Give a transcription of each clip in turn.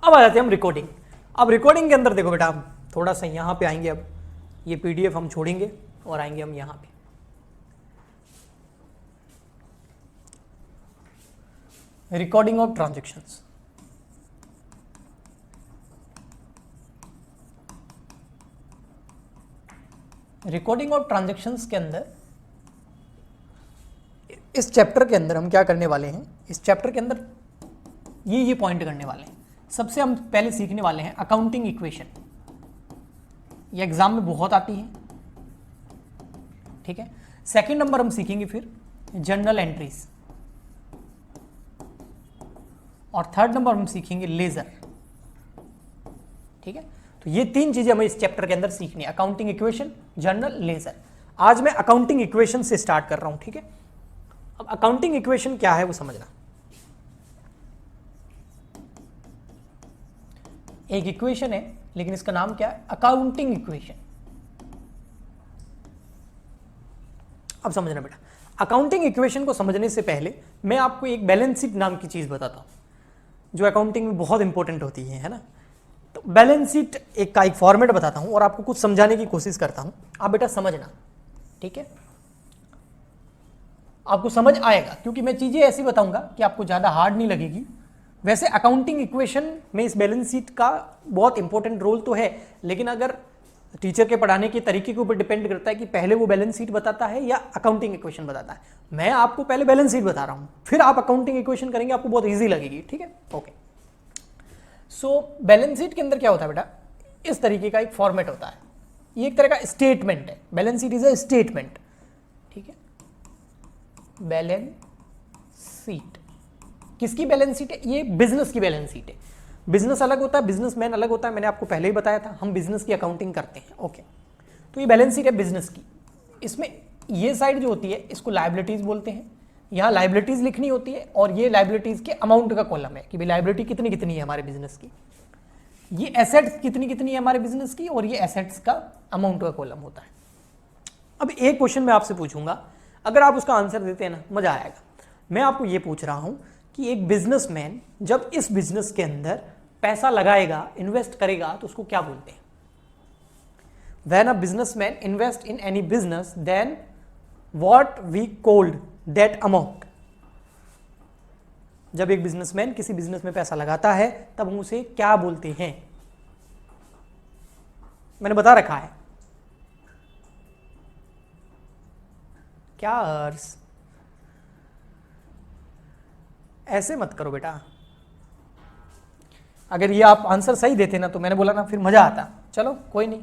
अब आ जाते हैं हम रिकॉर्डिंग। अब रिकॉर्डिंग के अंदर देखो बेटा, हम थोड़ा सा यहाँ पे आएंगे। अब ये पीडीएफ हम छोड़ेंगे और आएंगे हम यहाँ पे। Recording of transactions. Recording of transactions के अंदर, इस चैप्टर के अंदर हम क्या करने वाले हैं, इस चैप्टर के अंदर ये पॉइंट करने वाले हैं। सबसे हम पहले सीखने वाले हैं अकाउंटिंग इक्वेशन। ये एग्जाम में बहुत आती है, ठीक है। सेकंड नंबर हम सीखेंगे फिर जर्नल एंट्रीज, और थर्ड नंबर हम सीखेंगे लेजर, ठीक है। तो ये तीन चीजें हमें इस चैप्टर के अंदर सीखनी है, अकाउंटिंग इक्वेशन, जर्नल, लेजर। आज मैं अकाउंटिंग इक्वेशन से स्टार्ट कर रहा हूं, ठीक है। अब अकाउंटिंग इक्वेशन क्या है वो समझना। एक इक्वेशन है लेकिन इसका नाम क्या है, अकाउंटिंग इक्वेशन। अब समझना बेटा, अकाउंटिंग इक्वेशन को समझने से पहले मैं आपको एक बैलेंस शीट नाम की चीज बताता हूं, जो अकाउंटिंग में बहुत इंपॉर्टेंट होती है ना। तो बैलेंस शीट एक फॉर्मेट बताता हूं और आपको कुछ समझाने की कोशिश करता हूं, आप बेटा समझना, ठीक है। आपको समझ आएगा क्योंकि मैं चीजें ऐसी बताऊंगा कि आपको ज्यादा हार्ड नहीं लगेगी। वैसे अकाउंटिंग इक्वेशन में इस बैलेंस शीट का बहुत इंपॉर्टेंट रोल तो है, लेकिन अगर टीचर के पढ़ाने के तरीके के ऊपर डिपेंड करता है कि पहले वो बैलेंस शीट बताता है या अकाउंटिंग इक्वेशन बताता है। मैं आपको पहले बैलेंस शीट बता रहा हूं, फिर आप अकाउंटिंग इक्वेशन करेंगे, आपको बहुत ईजी लगेगी, ठीक है। ओके, सो बैलेंस शीट के अंदर क्या होता है बेटा, इस तरीके का एक फॉर्मेट होता है। ये एक तरह का स्टेटमेंट है, balance sheet is a statement, ठीक है। बैलेंस शीट किसकी बैलेंस शीट है, ये बिजनेस की बैलेंस शीट है। बिजनेस अलग होता है, बिजनेसमैन अलग होता है, मैंने आपको पहले ही बताया था, हम बिजनेस की अकाउंटिंग करते हैं, ओके। तो ये बैलेंस शीट है बिजनेस की। इसमें ये साइड जो होती है इसको लायबिलिटीज बोलते हैं, यहाँ लायबिलिटीज लिखनी होती है, और ये लायबिलिटीज के अमाउंट का कॉलम है कि भाई लायबिलिटी कितनी कितनी है हमारे बिजनेस की, ये एसेट्स कितनी कितनी है हमारे बिजनेस की, और ये एसेट्स का अमाउंट का कॉलम होता है। अब एक क्वेश्चन मैं आपसे पूछूंगा, अगर आप उसका आंसर देते हैं ना मजा आएगा। मैं आपको ये पूछ रहा हूं कि एक बिजनेसमैन जब इस बिजनेस के अंदर पैसा लगाएगा, इन्वेस्ट करेगा, तो उसको क्या बोलते हैं। When a businessman invest in any business, then what we called that amount। जब एक बिजनेसमैन किसी बिजनेस में पैसा लगाता है तब हम उसे क्या बोलते हैं, मैंने बता रखा है। क्या अर्स, ऐसे मत करो बेटा, अगर ये आप आंसर सही देते ना तो मैंने बोला ना फिर मजा आता। चलो कोई नहीं,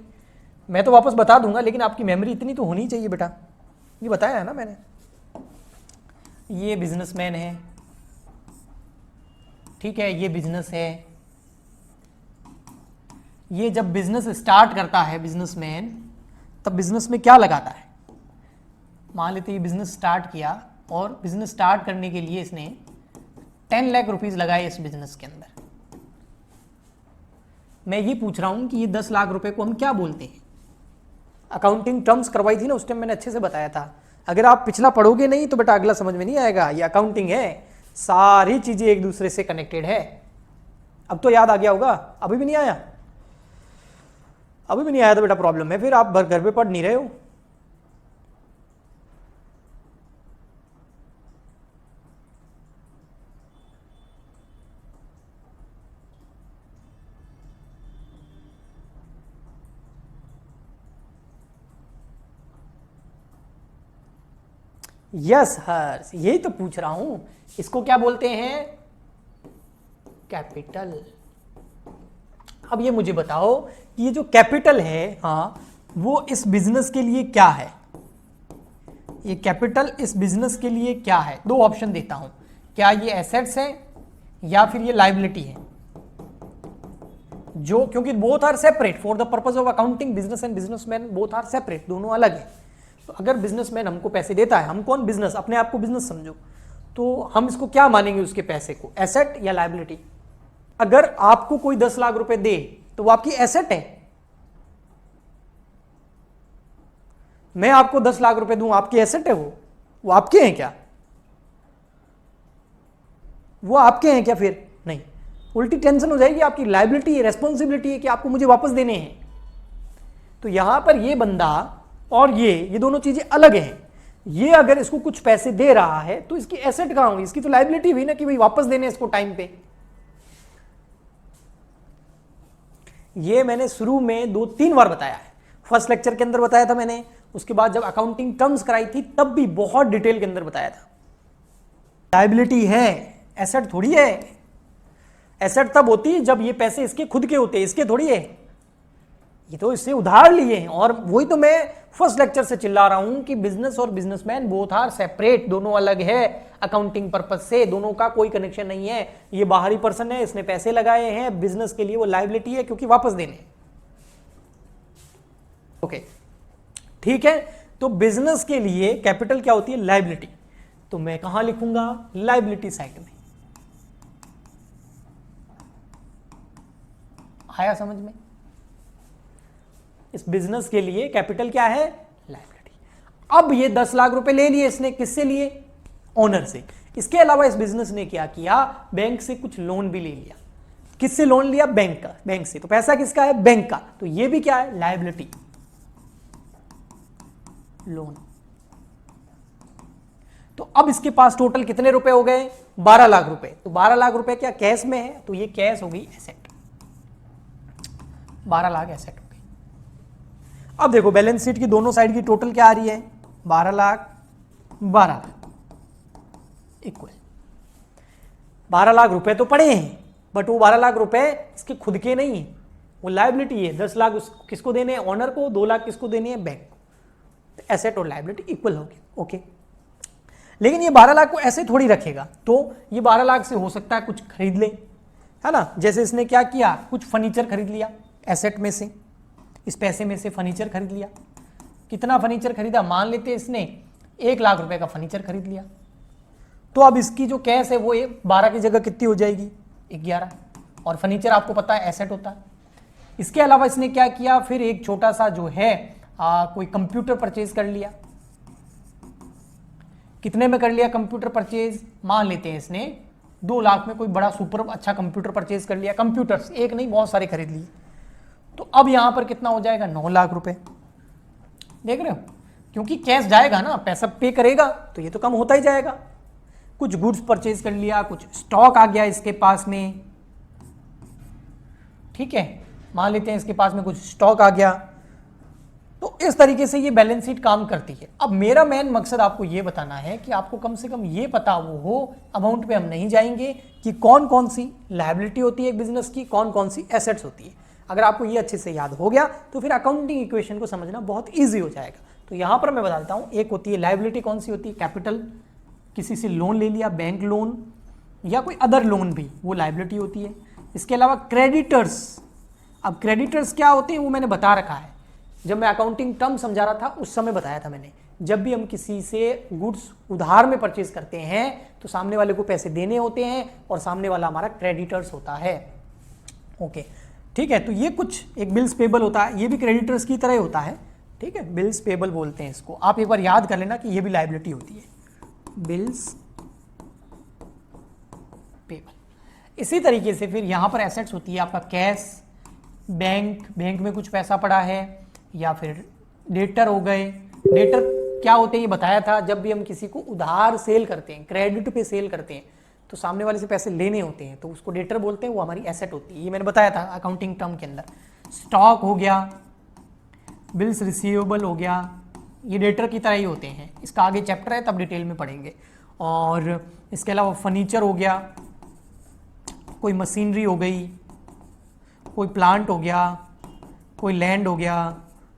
मैं तो वापस बता दूंगा, लेकिन आपकी मेमोरी इतनी तो होनी चाहिए बेटा। ये बताया है ना मैंने, ये बिजनेसमैन है, ठीक है, ये बिजनेस है। ये जब बिजनेस स्टार्ट करता है बिजनेसमैन, तब बिजनेस में क्या लगाता है। मान लेते ये बिजनेस स्टार्ट किया, और बिजनेस स्टार्ट करने के लिए इसने 10 लाख रुपीज लगाए इस बिजनेस के अंदर। मैं ये पूछ रहा हूं कि ये 10 लाख रुपए को हम क्या बोलते हैं। अकाउंटिंग टर्म्स करवाई थी ना उस टाइम, मैंने अच्छे से बताया था। अगर आप पिछला पढ़ोगे नहीं तो बेटा अगला समझ में नहीं आएगा। ये अकाउंटिंग है, सारी चीजें एक दूसरे से कनेक्टेड है। अब तो याद आ गया होगा, अभी भी नहीं आया, अभी भी नहीं आया तो बेटा प्रॉब्लम है, फिर आप घर पे पढ़ नहीं रहे हो। यस हर्ष, यही तो पूछ रहा हूं, इसको क्या बोलते हैं, कैपिटल। अब ये मुझे बताओ कि ये जो कैपिटल है, हाँ, वो इस बिजनेस के लिए क्या है। ये कैपिटल इस बिजनेस के लिए क्या है। दो ऑप्शन देता हूं, क्या ये एसेट्स है या फिर ये लायबिलिटी है। जो क्योंकि both are separate for the purpose of accounting, business and businessman both are separate, दोनों अलग है। तो अगर बिजनेसमैन हमको पैसे देता है, हम कौन बिजनेस, अपने आप को बिजनेस समझो, तो हम इसको क्या मानेंगे उसके पैसे को, एसेट या लायबिलिटी। अगर आपको कोई 10 लाख रुपए दे तो वो आपकी एसेट है। मैं आपको 10 लाख रुपए दूं, आपकी एसेट है वो आपके हैं क्या, वो आपके हैं क्या, फिर नहीं, उल्टी टेंशन हो जाएगी, आपकी लायबिलिटी रेस्पॉन्सिबिलिटी है कि आपको मुझे वापस देने हैं। तो यहां पर ये बंदा और ये दोनों चीजें अलग हैं। ये अगर इसको कुछ पैसे दे रहा है तो इसकी एसेट कहां हुई, इसकी तो लायबिलिटी हुई ना कि भाई वापस देने इसको टाइम पे। ये मैंने शुरू में 2-3 बार बताया है, फर्स्ट लेक्चर के अंदर बताया था मैंने, उसके बाद जब अकाउंटिंग टर्म्स कराई थी तब भी बहुत डिटेल के अंदर बताया था। लायबिलिटी है, एसेट थोड़ी है। एसेट तब होती है जब ये पैसे इसके खुद के होते हैं, इसके थोड़ी है, ये तो इससे उधार लिए हैं। और वही तो मैं फर्स्ट लेक्चर से चिल्ला रहा हूं कि बिजनेस और बिजनेसमैन बोथ आर सेपरेट, दोनों अलग है अकाउंटिंग पर्पस से, दोनों का कोई कनेक्शन नहीं है। ये बाहरी पर्सन है, इसने पैसे लगाए हैं बिजनेस के लिए, वो लायबिलिटी है क्योंकि वापस देने। ओके ठीक है, तो बिजनेस के लिए कैपिटल क्या होती है, लायबिलिटी। तो मैं कहां लिखूंगा, लायबिलिटी साइड में। आया समझ में? इस बिजनेस के लिए कैपिटल क्या है, लायबिलिटी। अब ये 10 लाख रुपए ले लिए इसने, किससे लिए, ओनर से। इसके अलावा इस बिजनेस ने क्या किया, बैंक से कुछ लोन भी ले लिया। किससे लोन लिया, बैंक का, बैंक से। तो पैसा किसका है, बैंक का। तो ये भी क्या है, लायबिलिटी, लोन। तो अब इसके पास टोटल कितने रुपए हो गए, 12 लाख रुपए। तो 12 लाख रुपए क्या कैश में है, तो ये कैश हो गई एसेट, 12 लाख एसेट हो गई। अब देखो बैलेंस शीट की दोनों साइड की टोटल क्या आ रही है, 12 लाख 12 लाख इक्वल 12 लाख रुपए तो पड़े हैं, बट वो 12 लाख रुपए इसके खुद के नहीं है, वो लायबिलिटी है। 10 लाख किसको देने हैं, ओनर को, 2 लाख किसको देने हैं, बैंक को। तो एसेट और लायबिलिटी इक्वल हो गई। ओके, लेकिन ये 12 लाख को ऐसे थोड़ी रखेगा, तो ये 12 लाख से हो सकता है कुछ खरीद ले, है ना। जैसे इसने क्या किया, कुछ फर्नीचर खरीद लिया एसेट में से, इस पैसे में से फर्नीचर खरीद लिया। कितना फर्नीचर खरीदा, मान लेते हैं इसने 1 लाख रुपए का फर्नीचर खरीद लिया। तो अब इसकी जो कैश है वो 12 की जगह कितनी हो जाएगी, 11। और फर्नीचर आपको पता है एसेट होता है। इसके अलावा इसने क्या किया, फिर एक छोटा सा जो है कोई कंप्यूटर परचेज कर लिया। कितने में कर लिया कंप्यूटर परचेज, मान लेते हैं इसने 2 लाख में कोई बड़ा सुपर अच्छा कंप्यूटर परचेज कर लिया। कंप्यूटर्स एक नहीं, बहुत सारे खरीद लिए। तो अब यहां पर कितना हो जाएगा, 9 लाख रुपए। देख रहे हो, क्योंकि कैश जाएगा ना, पैसा पे करेगा तो ये तो कम होता ही जाएगा। कुछ गुड्स परचेज कर लिया, कुछ स्टॉक आ गया इसके पास में, ठीक है, मान लेते हैं इसके पास में कुछ स्टॉक आ गया। तो इस तरीके से ये बैलेंस शीट काम करती है। अब मेरा मेन मकसद आपको ये बताना है कि आपको कम से कम ये पता हो, अमाउंट पे हम नहीं जाएंगे, कि कौन कौन सी लायबिलिटी होती है एक बिजनेस की, कौन कौन सी एसेट्स होती है। अगर आपको ये अच्छे से याद हो गया तो फिर अकाउंटिंग इक्वेशन को समझना बहुत ईजी हो जाएगा। तो यहां पर मैं बताता हूं, एक होती है लायबिलिटी, कौन सी होती है, कैपिटल, किसी से लोन ले लिया, बैंक लोन या कोई अदर लोन भी, वो लायबिलिटी होती है। इसके अलावा क्रेडिटर्स। अब क्रेडिटर्स क्या होते हैं वो मैंने बता रखा है, जब मैं अकाउंटिंग टर्म समझा रहा था उस समय बताया था मैंने। जब भी हम किसी से गुड्स उधार में परचेज करते हैं तो सामने वाले को पैसे देने होते हैं और सामने वाला हमारा क्रेडिटर्स होता है। ओके ठीक है, तो ये कुछ एक बिल्स पेबल होता है, ये भी क्रेडिटर्स की तरह होता है, ठीक है, बिल्स पेबल बोलते हैं इसको। आप एक बार याद कर लेना कि ये भी लायबिलिटी होती है, बिल्स पेबल। इसी तरीके से फिर यहां पर एसेट्स होती है आपका कैश, बैंक में कुछ पैसा पड़ा है, या फिर डेटर हो गए। डेटर क्या होते हैं ये बताया था, जब भी हम किसी को उधार सेल करते हैं, क्रेडिट पे सेल करते हैं, तो सामने वाले से पैसे लेने होते हैं, तो उसको डेटर बोलते हैं, वो हमारी एसेट होती है। ये मैंने बताया था अकाउंटिंग टर्म के अंदर। स्टॉक हो गया, बिल्स रिसीवेबल हो गया, ये डेटर की तरह ही होते हैं। इसका आगे चैप्टर है तब डिटेल में पढ़ेंगे। और इसके अलावा फर्नीचर हो गया, कोई मशीनरी हो गई, कोई प्लांट हो गया, कोई लैंड हो गया,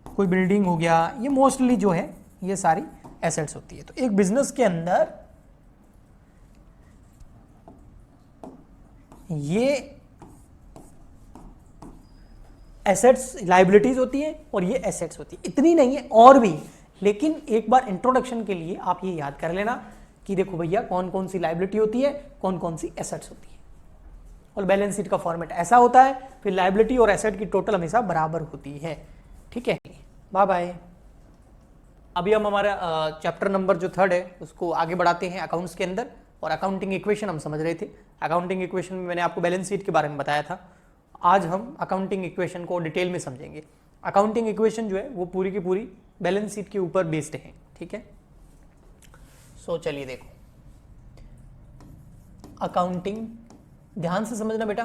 कोई बिल्डिंग हो गया, ये मोस्टली जो है ये सारी एसेट्स होती है। तो एक बिजनेस के अंदर ये एसेट्स लायबिलिटीज होती है और ये एसेट्स होती है। इतनी नहीं है और भी, लेकिन एक बार इंट्रोडक्शन के लिए आप ये याद कर लेना कि देखो भैया कौन कौन सी लायबिलिटी होती है, कौन कौन सी एसेट्स होती है। और बैलेंस शीट का फॉर्मेट ऐसा होता है, फिर लायबिलिटी और एसेट की टोटल हमेशा बराबर होती है। ठीक है, बाय बाय। अभी हम हमारा चैप्टर नंबर जो 3rd है उसको आगे बढ़ाते हैं अकाउंट्स के अंदर, और अकाउंटिंग इक्वेशन हम समझ रहे थे। अकाउंटिंग इक्वेशन में मैंने आपको बैलेंस शीट के बारे में बताया था, आज हम अकाउंटिंग इक्वेशन को डिटेल में समझेंगे। अकाउंटिंग इक्वेशन जो है वो पूरी की पूरी बैलेंस शीट के ऊपर बेस्ड है, ठीक है। सो चलिए देखो, अकाउंटिंग ध्यान से समझना बेटा,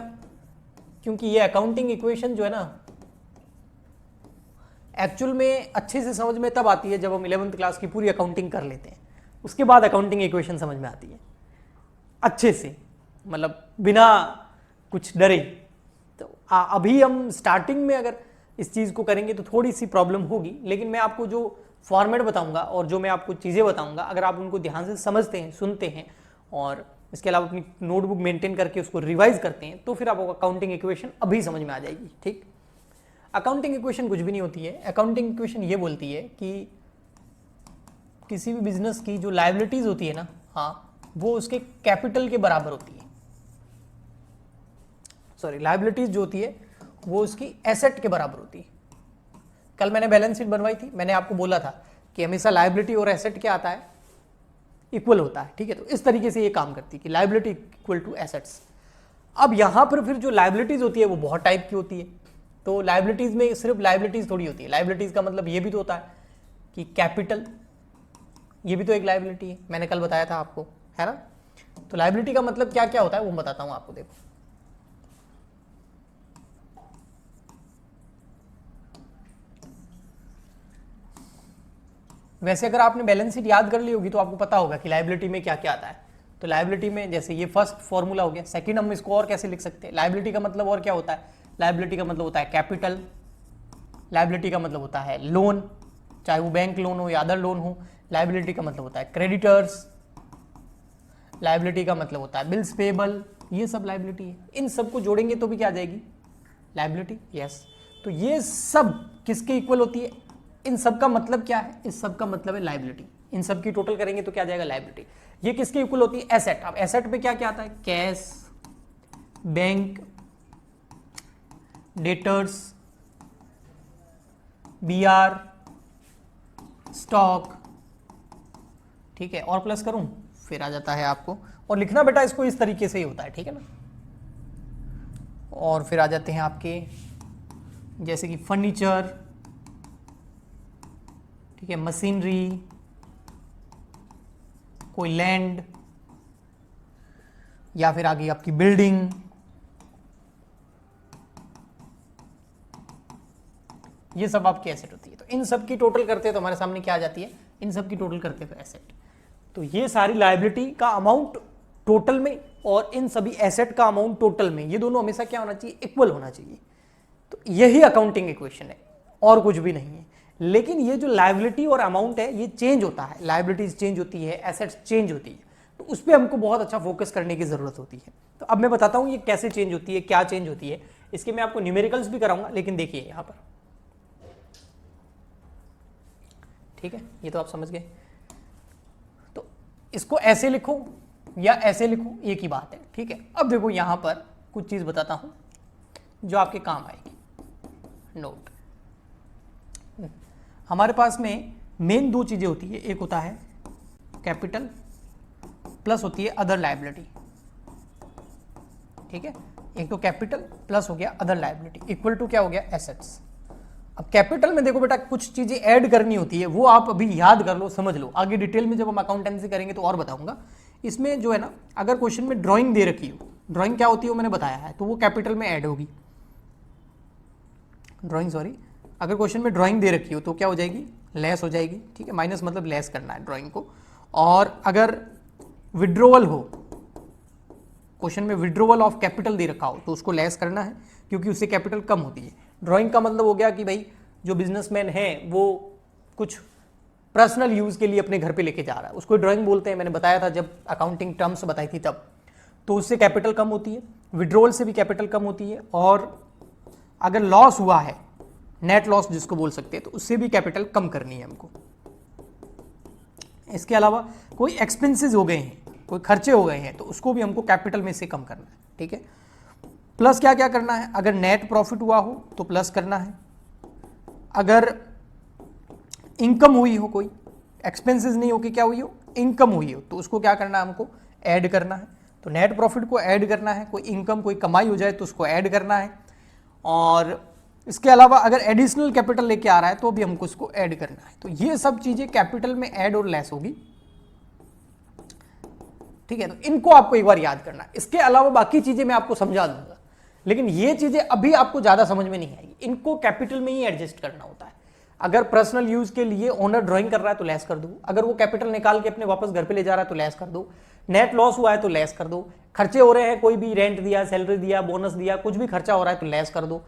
क्योंकि ये अकाउंटिंग इक्वेशन जो है ना एक्चुअल में अच्छे से समझ में तब आती है जब हम 11th क्लास की पूरी अकाउंटिंग कर लेते हैं, उसके बाद अकाउंटिंग इक्वेशन समझ में आती है अच्छे से, मतलब बिना कुछ डरे। तो अभी हम स्टार्टिंग में अगर इस चीज़ को करेंगे तो थोड़ी सी प्रॉब्लम होगी, लेकिन मैं आपको जो फॉर्मेट बताऊंगा और जो मैं आपको चीज़ें बताऊंगा, अगर आप उनको ध्यान से समझते हैं, सुनते हैं और इसके अलावा अपनी नोटबुक मेंटेन करके उसको रिवाइज करते हैं, तो फिर आपको अकाउंटिंग इक्वेशन अभी समझ में आ जाएगी, ठीक। अकाउंटिंग इक्वेशन कुछ भी नहीं होती है। अकाउंटिंग इक्वेशन ये बोलती है कि किसी भी बिजनेस की जो लायबिलिटीज होती है ना, हाँ, वो उसके कैपिटल के बराबर होती है। सॉरी, लायबिलिटीज जो होती है वो उसकी एसेट के बराबर होती है। कल मैंने बैलेंस शीट बनवाई थी, मैंने आपको बोला था कि हमेशा लायबिलिटी और एसेट क्या आता है, इक्वल होता है, ठीक है। तो इस तरीके से ये काम करती है कि लायबिलिटी इक्वल टू एसेट्स। अब यहां पर फिर जो लायबिलिटीज होती है वो बहुत टाइप की होती है। तो लायबिलिटीज में सिर्फ लायबिलिटीज थोड़ी होती है, लायबिलिटीज का मतलब ये भी तो होता है कि कैपिटल, ये भी तो एक लायबिलिटी है, मैंने कल बताया था आपको, है ना। तो लायबिलिटी का मतलब क्या क्या होता है वो बताता हूं आपको, देखो। वैसे अगर आपने बैलेंस शीट याद कर ली होगी तो आपको पता होगा कि लायबिलिटी में क्या क्या आता है। तो लायबिलिटी में जैसे ये फर्स्ट फॉर्मूला हो गया, सेकंड हम इसको और कैसे लिख सकते हैं, लायबिलिटी का मतलब और क्या होता है, लायबिलिटी का मतलब होता है कैपिटल, लायबिलिटी का मतलब होता है लोन, चाहे वो बैंक लोन हो या अदर लोन हो। लायबिलिटी का मतलब होता है क्रेडिटर्स, लायबिलिटी का मतलब होता है बिल्स पेबल, ये सब लायबिलिटी है। इन सबको जोड़ेंगे तो भी क्या आ जाएगी, लायबिलिटी, यस। तो ये सब किसके इक्वल होती है, इन सब का मतलब क्या है, इस सब का मतलब है लायबिलिटी। इन सब की टोटल करेंगे तो क्या जाएगा, लायबिलिटी। ये किसके इक्वल होती है, एसेट। अब एसेट पे क्या क्या आता है, cash, bank, debtors, BR, stock, ठीक है। और प्लस करूं फिर आ जाता है आपको, और लिखना बेटा इसको इस तरीके से ही होता है, ठीक है ना। और फिर आ जाते हैं आपके जैसे कि फर्नीचर, ठीक है, मशीनरी, कोई लैंड, या फिर आगे आपकी बिल्डिंग, ये सब आपकी एसेट होती है। तो इन सब की टोटल करते हैं तो हमारे सामने क्या आ जाती है, इन सब की टोटल करते हैं तो एसेट। तो ये सारी लायबिलिटी का अमाउंट टोटल में और इन सभी एसेट का अमाउंट टोटल में, ये दोनों हमेशा क्या होना चाहिए, इक्वल होना चाहिए। तो यही अकाउंटिंग इक्वेशन है और कुछ भी नहीं है। लेकिन ये जो लायबिलिटी और अमाउंट है ये चेंज होता है, लायबिलिटीज चेंज होती है, एसेट्स चेंज होती है, तो उस पर हमको बहुत अच्छा फोकस करने की जरूरत होती है। तो अब मैं बताता हूं ये कैसे चेंज होती है, क्या चेंज होती है। इसके मैं आपको न्यूमेरिकल्स भी कराऊंगा, लेकिन देखिए यहां पर, ठीक है, ये तो आप समझ गए। तो इसको ऐसे लिखो या ऐसे लिखो, एक ही बात है, ठीक है। अब देखो यहां पर कुछ चीज बताता हूं जो आपके काम आएगी। नोट, हमारे पास में मेन दो चीजें होती है, एक होता है कैपिटल प्लस होती है अदर लायबिलिटी, ठीक है। एक तो कैपिटल प्लस हो गया अदर लायबिलिटी इक्वल टू क्या हो गया, एसेट्स। अब कैपिटल में देखो बेटा कुछ चीजें ऐड करनी होती है, वो आप अभी याद कर लो, समझ लो, आगे डिटेल में जब हम अकाउंटेंसी करेंगे तो और बताऊंगा। इसमें जो है ना, अगर क्वेश्चन में ड्राइंग दे रखी हो, ड्राइंग क्या होती है वो मैंने बताया है, तो वो कैपिटल में ऐड होगी। ड्राइंग, सॉरी, अगर क्वेश्चन में ड्राइंग दे रखी हो तो क्या हो जाएगी, लेस हो जाएगी, ठीक है। माइनस मतलब लेस करना है ड्राइंग को। और अगर विड्रोवल हो, क्वेश्चन में विड्रोवल ऑफ कैपिटल दे रखा हो तो उसको लेस करना है, क्योंकि उससे कैपिटल कम होती है। ड्राइंग का मतलब हो गया कि भाई जो बिजनेसमैन है वो कुछ पर्सनल यूज के लिए अपने घर पे लेके जा रहा है, उसको ड्राइंग बोलते हैं, मैंने बताया था जब अकाउंटिंग टर्म्स बताई थी तब। तो उससे कैपिटल कम होती है, विड्रोवल से भी कैपिटल कम होती है, और अगर लॉस हुआ है, नेट लॉस जिसको बोल सकते हैं, तो उससे भी कैपिटल कम करनी है हमको। इसके अलावा कोई एक्सपेंसेस हो गए हैं, कोई खर्चे हो गए हैं, तो उसको भी हमको कैपिटल में से कम करना है, ठीक है। प्लस क्या क्या करना है, अगर नेट प्रॉफिट हुआ हो तो प्लस करना है, अगर इनकम हुई हो, कोई एक्सपेंसेस नहीं हो कि क्या हुई हो, इनकम हुई हो, तो उसको क्या करना है, हमको ऐड करना है। तो नेट प्रॉफिट को ऐड करना है, कोई इनकम कोई कमाई हो जाए तो उसको ऐड करना है, और इसके अलावा अगर एडिशनल कैपिटल लेके आ रहा है तो भी हमको उसको ऐड करना है। तो ये सब चीजें कैपिटल में ऐड और लेस होगी, ठीक है। तो इनको आपको एक बार याद करना है। इसके अलावा बाकी चीजें मैं आपको समझा दूंगा, लेकिन ये चीजें अभी आपको ज्यादा समझ में नहीं आएगी, इनको कैपिटल में ही एडजस्ट करना होता है। अगर पर्सनल यूज के लिए ओनर ड्राइंग कर रहा है तो लेस कर दो, अगर वो कैपिटल निकाल के अपने वापस घर पे ले जा रहा है तो लेस कर दो, नेट लॉस हुआ है तो लेस कर दो, खर्चे हो रहे हैं, कोई भी रेंट दिया, सैलरी दिया, बोनस दिया, कुछ भी खर्चा हो रहा है तो लेस कर दो,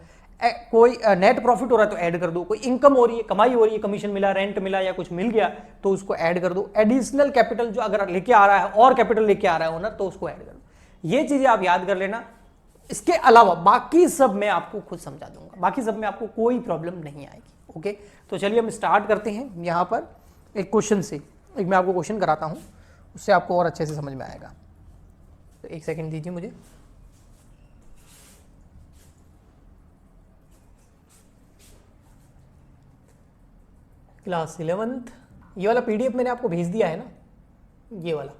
कोई नेट प्रॉफिट हो रहा है तो ऐड कर दो, कोई इनकम हो रही है, कमाई हो रही है, कमीशन मिला, रेंट मिला या कुछ मिल गया तो उसको ऐड कर दो। एडिशनल कैपिटल जो अगर लेके आ रहा है और कैपिटल लेके आ रहा है ओनर तो उसको ऐड कर दो। ये चीजें आप याद कर लेना। इसके अलावा बाकी सब मैं आपको खुद समझा दूंगा, बाकी सब में आपको कोई प्रॉब्लम नहीं आएगी। ओके, तो चलिए हम स्टार्ट करते हैं। यहाँ पर एक क्वेश्चन से, एक मैं आपको क्वेश्चन कराता हूँ, उससे आपको और अच्छे से समझ में आएगा। तो एक सेकंड दीजिए मुझे। क्लास 11th, ये वाला पीडीएफ मैंने आपको भेज दिया है ना, ये वाला,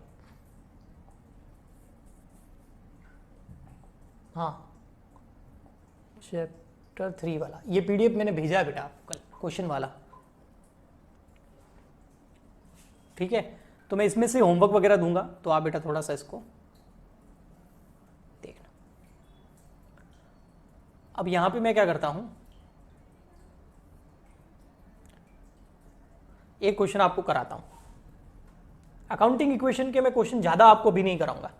हाँ, चैप्टर 3 वाला, ये पीडीएफ मैंने भेजा है बेटा आपको कल, क्वेश्चन वाला, ठीक है। तो मैं इसमें से होमवर्क वगैरह दूंगा, तो आप बेटा थोड़ा सा इसको देखना। अब यहां पे मैं क्या करता हूं, एक क्वेश्चन आपको कराता हूं। अकाउंटिंग इक्वेशन के मैं क्वेश्चन ज्यादा आपको भी नहीं कराऊंगा।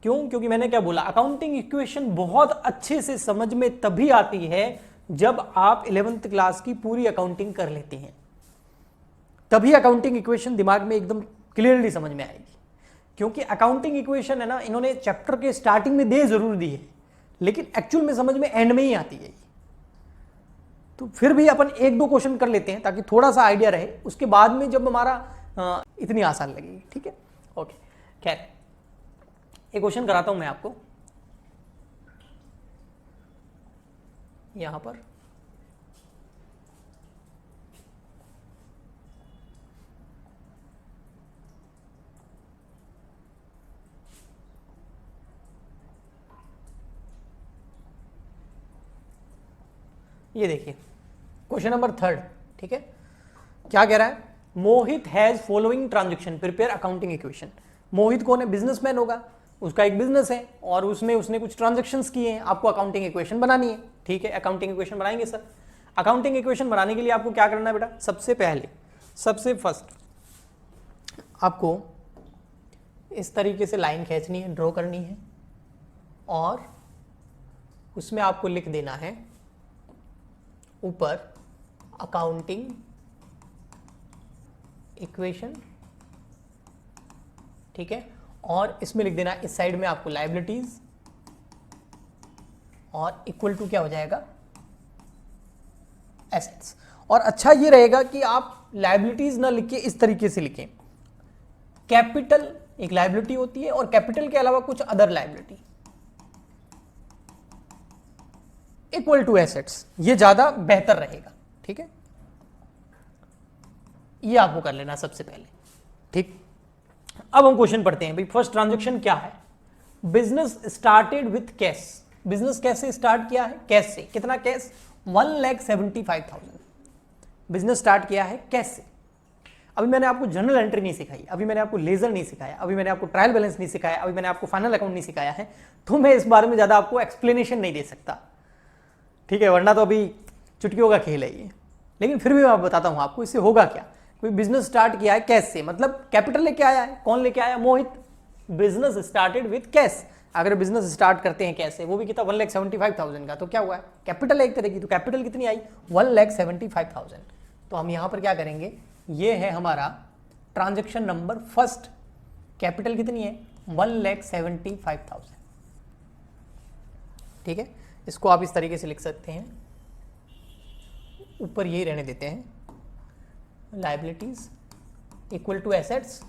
क्यों? क्योंकि मैंने क्या बोला, अकाउंटिंग इक्वेशन बहुत अच्छे से समझ में तभी आती है जब आप 11th क्लास की पूरी अकाउंटिंग कर लेते हैं, तभी अकाउंटिंग इक्वेशन दिमाग में एकदम क्लियरली समझ में आएगी। क्योंकि अकाउंटिंग इक्वेशन है ना, इन्होंने चैप्टर के स्टार्टिंग में दे जरूर दी है, लेकिन एक्चुअल में समझ में एंड में ही आती है। तो फिर भी अपन एक दो क्वेश्चन कर लेते हैं ताकि थोड़ा सा आइडिया रहे, उसके बाद में जब हमारा इतनी आसान लगेगी, ठीक है। ओके, खैर एक क्वेश्चन कराता हूं मैं आपको यहां पर। ये देखिए क्वेश्चन नंबर 3, ठीक है। क्या कह रहा है, Mohit has following transaction prepare accounting equation. Mohit कौन है? बिजनेसमैन होगा, उसका एक बिजनेस है और उसमें उसने कुछ ट्रांजैक्शंस किए हैं, आपको अकाउंटिंग इक्वेशन बनानी है, ठीक है। अकाउंटिंग इक्वेशन बनाएंगे सर। अकाउंटिंग इक्वेशन बनाने के लिए आपको क्या करना है बेटा, सबसे फर्स्ट आपको इस तरीके से लाइन खींचनी है, ड्रॉ करनी है, और उसमें आपको लिख देना है ऊपर अकाउंटिंग इक्वेशन, ठीक है। और इसमें लिख देना इस साइड में आपको लायबिलिटीज, और इक्वल टू क्या हो जाएगा, एसेट्स। और अच्छा ये रहेगा कि आप लायबिलिटीज ना लिख के इस तरीके से लिखें, कैपिटल एक लायबिलिटी होती है और कैपिटल के अलावा कुछ other liability equal to assets, ये ज्यादा बेहतर रहेगा, ठीक है। ये आपको कर लेना सबसे पहले, ठीक। अब हम क्वेश्चन पढ़ते हैं भाई। फर्स्ट ट्रांजैक्शन क्या है, business started with cash. Business कैसे स्टार्ट किया है? कैश से। कितना कैश? 1,75,000 बिजनेस स्टार्ट किया है कैश से। अभी मैंने आपको जर्नल एंट्री नहीं सिखाई, अभी मैंने आपको लेजर नहीं सिखाया, अभी मैंने आपको ट्रायल बैलेंस नहीं सिखाया, अभी मैंने आपको फाइनल अकाउंट नहीं सिखाया है, तो मैं इस बारे में ज्यादा आपको एक्सप्लेनेशन नहीं दे सकता, ठीक है, वरना तो अभी चुटकियों का खेल है ये। लेकिन फिर भी मैं बताता हूं आपको इससे होगा क्या। कोई बिजनेस स्टार्ट किया है कैश से, मतलब कैपिटल लेके आया है। कौन लेके आया? Mohit. Business started with cash. अगर बिजनेस स्टार्ट करते हैं कैश से, वो भी कितना, 1,75,000 का, तो क्या हुआ है, कैपिटल एक तरह की। तो कैपिटल कितनी आई? 1,75,000। तो हम यहां पर क्या करेंगे, ये है हमारा ट्रांजेक्शन नंबर फर्स्ट। कैपिटल कितनी है? 1,75,000, ठीक है। इसको आप इस तरीके से लिख सकते हैं, ऊपर यही रहने देते हैं, लायबिलिटीज इक्वल टू एसेट्स,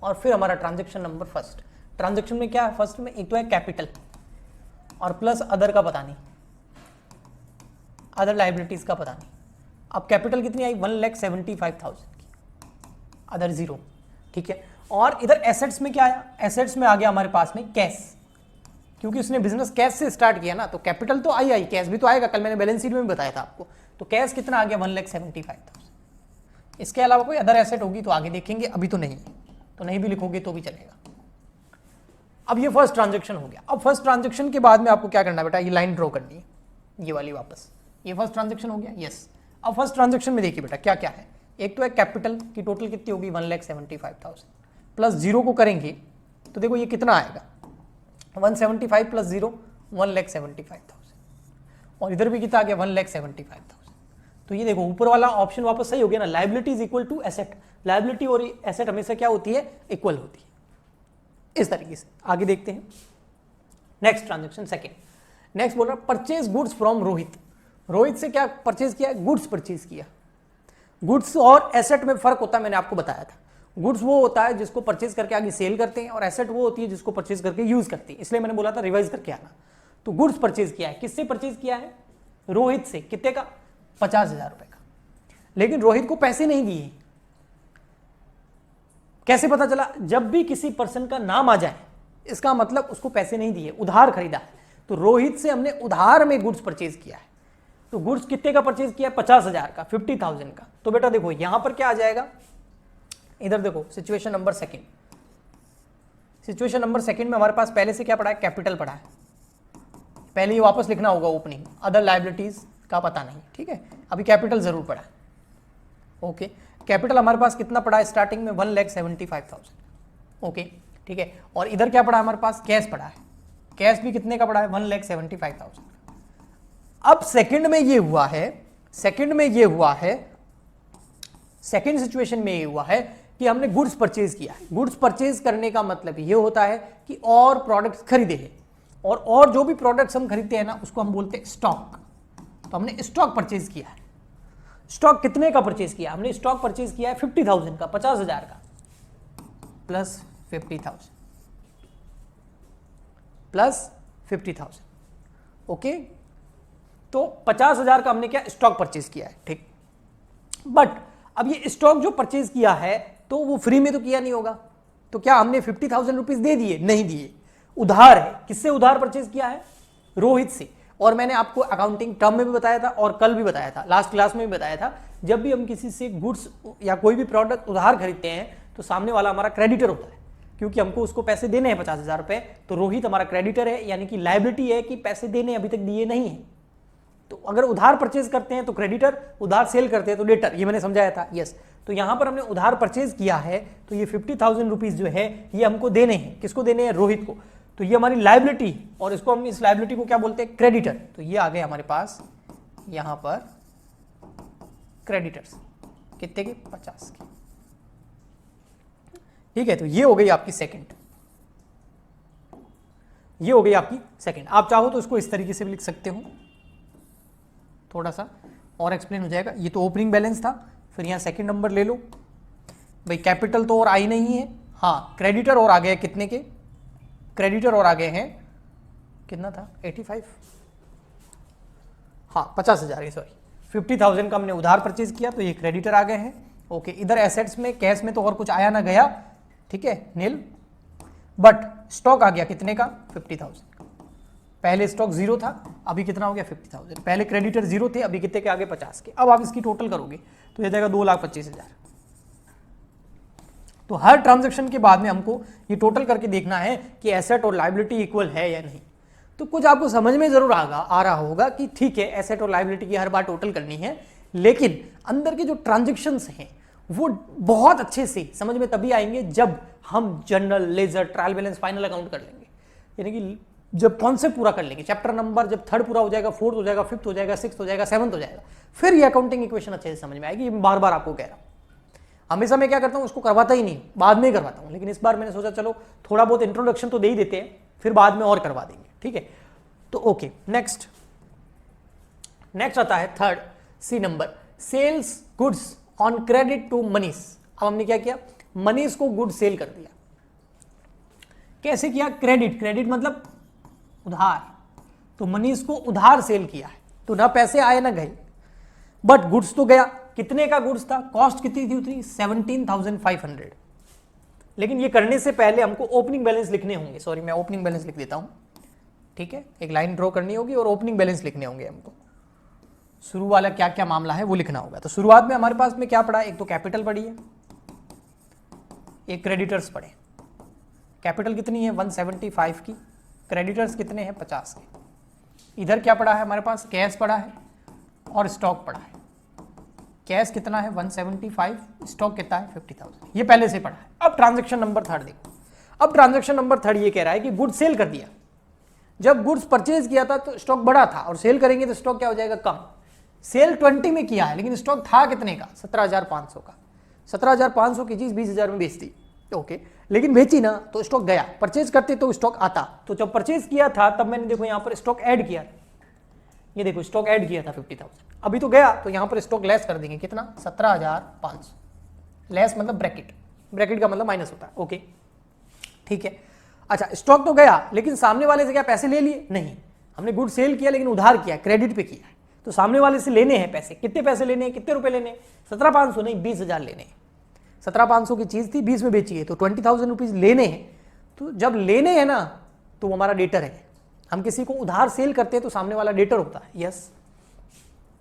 और फिर हमारा ट्रांजैक्शन नंबर फर्स्ट। ट्रांजैक्शन में क्या है फर्स्ट में? एक तो है कैपिटल और प्लस अदर का पता नहीं, अदर लायबिलिटीज का पता नहीं। अब कैपिटल कितनी आई? 1,75,000 की, अदर 0, ठीक है। और इधर एसेट्स में क्या आया, एसेट्स में आ गया हमारे पास में कैश, क्योंकि उसने बिजनेस कैश से स्टार्ट किया ना, तो कैपिटल तो आई कैश भी तो आएगा, कल मैंने बैलेंस शीट में भी बताया था आपको। तो कैश कितना आ गया 1,75,000। इसके अलावा कोई अदर एसेट होगी तो आगे देखेंगे, अभी तो नहीं, तो नहीं भी लिखोगे तो भी चलेगा। अब ये फर्स्ट ट्रांजेक्शन हो गया। अब फर्स्ट ट्रांजेक्शन के बाद में आपको क्या करना है बेटा, ये लाइन ड्रॉ करनी है, ये वाली वापस, ये फर्स्ट ट्रांजेक्शन हो गया, यस। अब फर्स्ट ट्रांजेक्शन में देखिए बेटा क्या क्या है, एक तो है कैपिटल की टोटल कितनी होगी 1,75,000 प्लस जीरो को करेंगे तो देखो ये कितना आएगा 175 प्लस जीरो 1,75,000 और इधर भी कितना आ गया 1,75,000। तो ये देखो ऊपर वाला ऑप्शन वापस सही हो गया ना, liability is equal to asset, liability और एसेट हमेशा क्या होती है, इक्वल होती है। इस तरीके से आगे देखते हैं नेक्स्ट ट्रांजेक्शन सेकेंड। नेक्स्ट बोल रहा purchase goods from Rohit. Rohit से क्या परचेज किया, गुड्स परचेज किया। गुड्स और एसेट में फर्क होता है, मैंने आपको बताया था। गुड्स वो होता है जिसको परचेज करके आगे सेल करते हैं और एसेट वो होती है जिसको परचेज करके यूज करते हैं, इसलिए मैंने बोला था रिवाइज करके आना। तो गुड्स परचेज किया है, किससे परचेज किया है, रोहित से। कितने का, 50,000 रुपए का। लेकिन रोहित को पैसे नहीं दिए। कैसे पता चला, जब भी किसी पर्सन का नाम आ जाए इसका मतलब उसको पैसे नहीं दिए, उधार खरीदा है। तो रोहित से हमने उधार में गुड्स परचेज किया है। तो गुड्स कितने का परचेज किया, 50,000 का, 50,000 का। तो बेटा देखो यहां पर क्या आ जाएगा, इधर देखो situation number second. Situation number second में हमारे पास पहले से क्या पड़ा है, कैपिटल पड़ा है। पहले ये वापस लिखना होगा ओपनिंग, अदर लायबिलिटीज का पता नहीं, ठीक है। अभी कैपिटल जरूर पड़ा है, ओके। कैपिटल हमारे पास कितना पड़ा है स्टार्टिंग में 1,75,000, ओके, ठीक है। और इधर क्या पड़ा है हमारे पास, कैश पड़ा है। कैश भी कितने का पड़ा है, 1,75,000। अब सेकंड में ये हुआ है, सेकंड सिचुएशन में ये हुआ है कि हमने गुड्स परचेज किया है। गुड्स परचेज करने का मतलब ये होता है कि और प्रोडक्ट्स खरीदे हैं, और जो भी प्रोडक्ट्स हम खरीदते हैं ना उसको हम बोलते हैं स्टॉक। तो हमने स्टॉक परचेज किया है। स्टॉक कितने का परचेज किया, हमने स्टॉक परचेज किया है 50,000 का, 50,000 का, प्लस 50,000 प्लस 50,000, ओके। तो 50,000 का हमने क्या स्टॉक परचेज किया है, ठीक। बट अब ये स्टॉक जो परचेज किया है तो वो फ्री में तो किया नहीं होगा। तो क्या हमने 50,000 रुपीज दे दिए, नहीं दिए, उधार है। किससे उधार परचेज किया है, रोहित से। और मैंने आपको अकाउंटिंग टर्म में भी बताया था और कल भी बताया था, लास्ट क्लास में भी बताया था, जब भी हम किसी से गुड्स या कोई भी प्रोडक्ट उधार खरीदते हैं तो सामने वाला हमारा क्रेडिटर होता है, क्योंकि हमको उसको पैसे देने हैं 50,000 रुपए। तो रोहित हमारा क्रेडिटर है, यानी कि लायबिलिटी है कि पैसे देने अभी तक दिए नहीं है। तो अगर उधार परचेज करते हैं तो क्रेडिटर, उधार सेल करते हैं तो डेटर, ये मैंने समझाया था, यस। तो यहां पर हमने उधार परचेज किया है तो ये 50,000 रुपीज जो है ये हमको देने हैं। किसको देने हैं, रोहित को। तो ये हमारी लायबिलिटी, और इसको हम इस लायबिलिटी को क्या बोलते हैं, क्रेडिटर। तो ये आ गए हमारे पास यहां पर क्रेडिटर्स, कितने के, 50 के, ठीक है। तो ये हो गई आपकी सेकंड, ये हो गई आपकी सेकंड। आप चाहो तो इसको इस तरीके से भी लिख सकते हो, थोड़ा सा और एक्सप्लेन हो जाएगा। ये तो ओपनिंग बैलेंस था, फिर यहाँ सेकंड नंबर ले लो भाई। कैपिटल तो और आई नहीं है, हाँ क्रेडिटर और आ गए कितने के, क्रेडिटर और आ गए हैं कितना था 85, हाँ 50,000, सॉरी 50,000 का हमने उधार परचेज किया तो ये क्रेडिटर आ गए हैं, ओके। इधर एसेट्स में कैश में तो और कुछ आया ना गया, ठीक है, नील। बट स्टॉक आ गया कितने का, 50,000। पहले स्टॉक जीरो था, अभी कितना हो गया 50,000। पहले क्रेडिटर जीरो थे, अभी कितने के आगे 50 के। अब आप इसकी टोटल करोगे तो ये जाएगा 2,25,000। तो हर ट्रांजैक्शन के बाद में हमको ये टोटल करके देखना है कि एसेट और लायबिलिटी इक्वल है या नहीं। तो कुछ आपको समझ में जरूर आ रहा होगा कि ठीक है एसेट और लायबिलिटी की हर बार टोटल करनी है, लेकिन अंदर के जो ट्रांजैक्शंस हैं वो बहुत अच्छे से समझ में तभी आएंगे जब हम general, ledger, trial balance, final account कर लेंगे। यानी कि जब कॉन्सेप्ट पूरा कर लेंगे, चैप्टर नंबर जब थर्ड पूरा हो जाएगा, फोर्थ हो जाएगा, फिफ्थ हो जाएगा, सिक्स्थ हो जाएगा, सेवंथ हो जाएगा, फिर ये अकाउंटिंग इक्वेशन अच्छे से समझ में आएगी। बार बार आपको कह रहा हूं, हमेशा मैं क्या करता हूं, उसको करवाता ही नहीं, बाद में ही करवाता हूं। लेकिन इस बार मैंने सोचा चलो थोड़ा बहुत इंट्रोडक्शन तो दे ही देते हैं, फिर बाद में और करवा देंगे, ठीक है। तो ओके, नेक्स्ट आता है third C number, sales goods on credit to Manish. अब हमने क्या किया, मनीष को गुड सेल कर दिया। कैसे किया, क्रेडिट मतलब उधार। तो मनीष को उधार सेल किया है, तो ना पैसे आए ना गए, बट गुड्स तो गया। कितने का गुड्स था, कॉस्ट कितनी थी उतनी, 17,500। लेकिन ये करने से पहले हमको ओपनिंग बैलेंस लिखने होंगे। सॉरी, मैं ओपनिंग बैलेंस लिख देता हूं, ठीक है। एक लाइन ड्रॉ करनी होगी और ओपनिंग बैलेंस लिखने होंगे हमको। शुरू वाला क्या क्या मामला है वो लिखना होगा। तो शुरुआत में हमारे पास में क्या पड़ा है, एक तो कैपिटल पड़ी है, एक क्रेडिटर्स पड़े। कैपिटल कितनी है 175 की, क्रेडिटर्स कितने हैं 50 के। इधर क्या पड़ा है हमारे पास, कैश पड़ा है और स्टॉक पड़ा है। कैश कितना है 175, स्टॉक कितना है 50,000, ये पहले से पड़ा है। अब ट्रांजैक्शन नंबर थर्ड देखो। अब ट्रांजैक्शन नंबर थर्ड ये कह रहा है कि गुड्स सेल कर दिया। जब गुड्स परचेज किया था तो स्टॉक बड़ा था और सेल करेंगे तो स्टॉक क्या हो जाएगा, कम। सेल 20 में किया है लेकिन स्टॉक था कितने का, 17,500 का। 17,500 की चीज 20,000 में बेच दी, ओके। लेकिन बेची ना तो स्टॉक गया, परचेज करते तो स्टॉक आता। तो जब परचेज किया था तब मैंने देखो यहां पर स्टॉक ऐड किया, ये देखो स्टॉक ऐड किया था 50,000। अभी तो गया तो यहां पर स्टॉक लेस कर देंगे, कितना 17,500। लेस मतलब ब्रैकेट, ब्रैकेट का मतलब माइनस होता है, ओके ठीक है। अच्छा, स्टॉक तो गया लेकिन सामने वाले से क्या पैसे ले लिए, नहीं। हमने गुड सेल किया लेकिन उधार किया, क्रेडिट पे किया है। तो सामने वाले से लेने हैं पैसे, कितने पैसे लेने हैं, कितने रुपए लेने हैं, 17,500 नहीं 20,000 लेने हैं। 17,500 की चीज थी 20 में बेची है तो 20,000 रुपीज लेने हैं। तो जब लेने हैं ना तो वो हमारा डेटर है। हम किसी को उधार सेल करते हैं तो सामने वाला डेटर होता है, यस।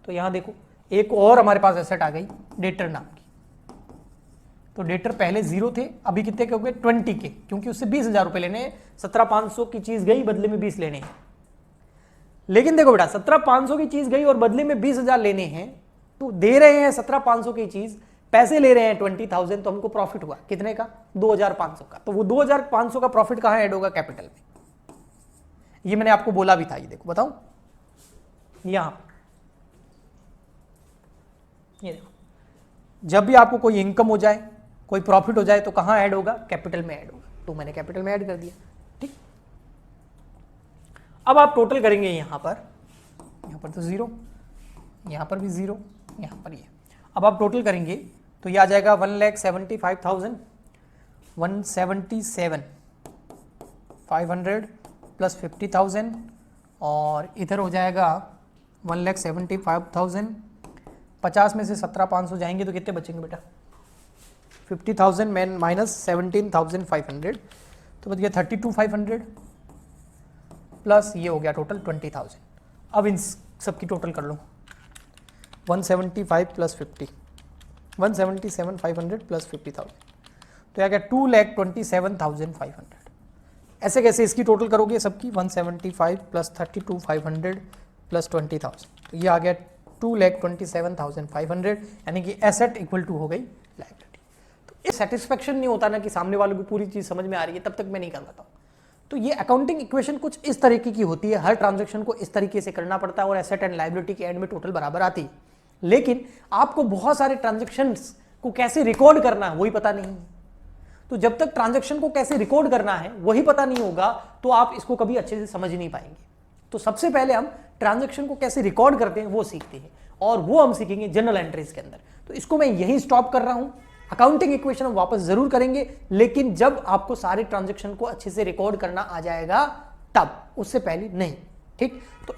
तो यहां देखो एक और हमारे पास एसेट आ गई डेटर नाम की। तो डेटर पहले 0 थे, अभी कितने के हो गए 20 के, क्योंकि उससे 20,000 रुपए लेने हैं। 17,500 की चीज गई, बदले में 20 लेने हैं। लेकिन देखो बेटा 17,500 की चीज गई और बदले में 20,000 लेने हैं, तो दे रहे हैं 17,500 की चीज, पैसे ले रहे हैं 20,000, तो हमको प्रॉफिट हुआ कितने का 2,500 का। तो वो 2,500 का प्रॉफिट कहां ऐड होगा, कैपिटल में। ये मैंने आपको बोला भी था, ये देखो बताऊं, यहां ये देखो, जब भी आपको कोई इनकम हो जाए, कोई प्रॉफिट हो जाए तो कहां ऐड होगा, कैपिटल में ऐड होगा। तो मैंने कैपिटल में ऐड कर दिया, ठीक। अब आप टोटल करेंगे यहां पर तो 0, यहां पर भी 0, यहां पर ये। अब आप टोटल करेंगे तो ये आ जाएगा 1,75,000, 177,500 प्लस 50,000, और इधर हो जाएगा 1,75,000। 50 में से 17,500 जाएंगे तो कितने बचेंगे बेटा, 50,000 माइनस 17,500, तो बच गया 32,500 प्लस ये हो गया टोटल 20,000। अब इन सब की टोटल कर लो, 175 प्लस 50, 177,500 प्लस 50,000, तो आ गया 2,27,500। ऐसे कैसे इसकी टोटल करोगे सबकी, 175 प्लस 32,500 प्लस 20,000, तो ये आ गया 2,27,500, यानी कि एसेट इक्वल टू हो गई लायबिलिटी। तो ये सेटिस्फेक्शन नहीं होता ना कि सामने वालों को पूरी चीज समझ में आ रही है, तब तक मैं नहीं कर पाता हूँ। तो ये अकाउंटिंग इक्वेशन कुछ इस तरीके की होती है, हर ट्रांजैक्शन को इस तरीके से करना पड़ता है और एसेट एंड लायबिलिटी के एंड में टोटल बराबर आती है। लेकिन आपको बहुत सारे ट्रांजैक्शंस को कैसे रिकॉर्ड करना है वही पता नहीं है। तो जब तक ट्रांजैक्शन को कैसे रिकॉर्ड करना है वही पता नहीं होगा तो आप इसको कभी अच्छे से समझ नहीं पाएंगे। तो सबसे पहले हम ट्रांजैक्शन को कैसे रिकॉर्ड करते हैं वो सीखते हैं, और वो हम सीखेंगे जनरल एंट्रीज के अंदर। तो इसको मैं यही स्टॉप कर रहा हूं। अकाउंटिंग इक्वेशन हम वापस जरूर करेंगे, लेकिन जब आपको सारे ट्रांजैक्शन को अच्छे से रिकॉर्ड करना आ जाएगा तब, उससे पहले नहीं, ठीक। तो